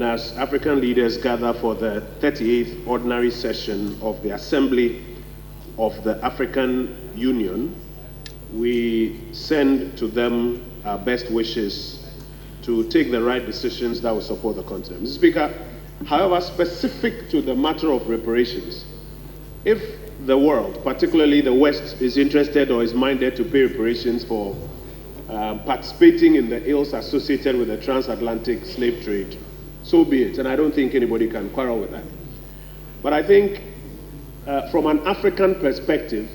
as African leaders gather for the 38th ordinary session of the Assembly of the African Union, we send to them our best wishes to take the right decisions that will support the continent. Mr. Speaker, however, specific to the matter of reparations, if the world, particularly the West, is interested or is minded to pay reparations for participating in the ills associated with the transatlantic slave trade, so be it, and I don't think anybody can quarrel with that. But I think from an African perspective,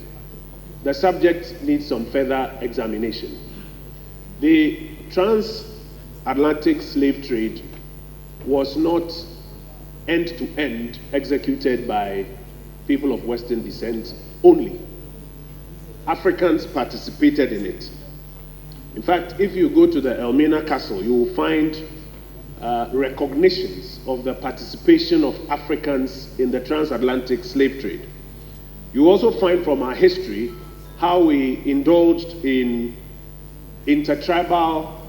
the subject needs some further examination. The transatlantic slave trade was not end-to-end executed by people of Western descent only. Africans participated in it. In fact, if you go to the Elmina Castle, you will find recognitions of the participation of Africans in the transatlantic slave trade. You also find from our history how we indulged in intertribal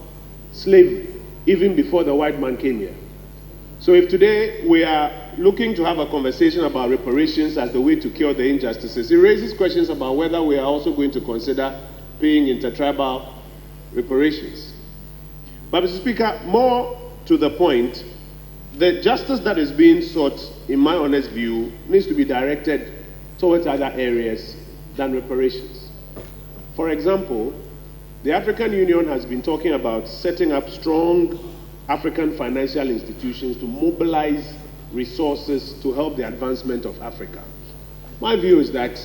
slavery even before the white man came here. So if today we are looking to have a conversation about reparations as the way to cure the injustices, it raises questions about whether we are also going to consider paying intertribal reparations. But Mr. Speaker, more to the point, the justice that is being sought, in my honest view, needs to be directed towards other areas than reparations. For example, the African Union has been talking about setting up strong African financial institutions to mobilize resources to help the advancement of Africa. My view is that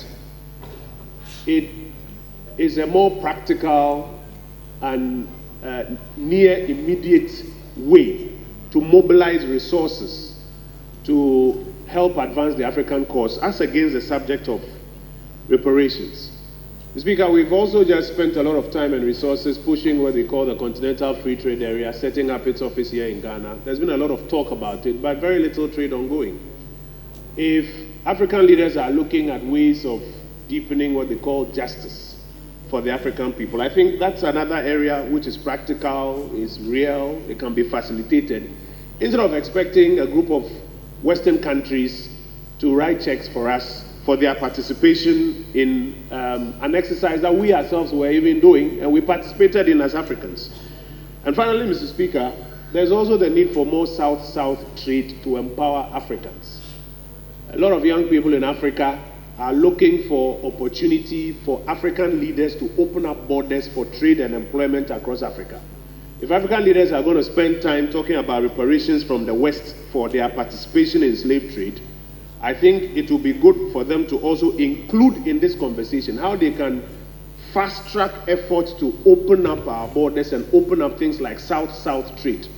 it is a more practical and near immediate way to mobilize resources to help advance the African cause as against the subject of reparations. Mr. Speaker, we've also just spent a lot of time and resources pushing what we call the Continental Free Trade Area, setting up its office here in Ghana. There's been a lot of talk about it, but very little trade ongoing. If African leaders are looking at ways of deepening what they call justice for the African people, I think that's another area which is practical, is real, it can be facilitated, instead of expecting a group of Western countries to write checks for us for their participation in an exercise that we ourselves were even doing and we participated in as Africans. And finally, Mr. Speaker, there's also the need for more South-South trade to empower Africans. A lot of young people in Africa are looking for opportunity for African leaders to open up borders for trade and employment across Africa. If African leaders are going to spend time talking about reparations from the West for their participation in slave trade, I think it will be good for them to also include in this conversation how they can fast-track efforts to open up our borders and open up things like South-South trade.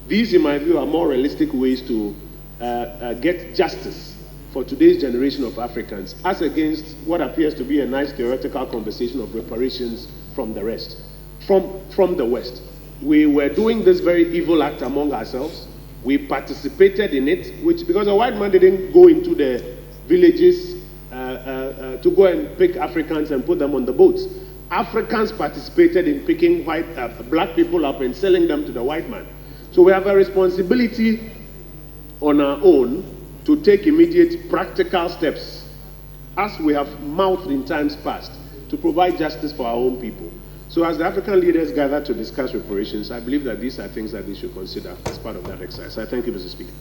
These, in my view, are more realistic ways to get justice for today's generation of Africans, as against what appears to be a nice theoretical conversation of reparations from the rest, from the West. We were doing this very evil act among ourselves. We participated in it, because the white man didn't go into the villages to go and pick Africans and put them on the boats. Africans participated in picking black people up and selling them to the white man. So we have a responsibility on our own to take immediate practical steps, as we have mouthed in times past, to provide justice for our own people. So as the African leaders gather to discuss reparations, I believe that these are things that they should consider as part of that exercise. I thank you, Mr. Speaker.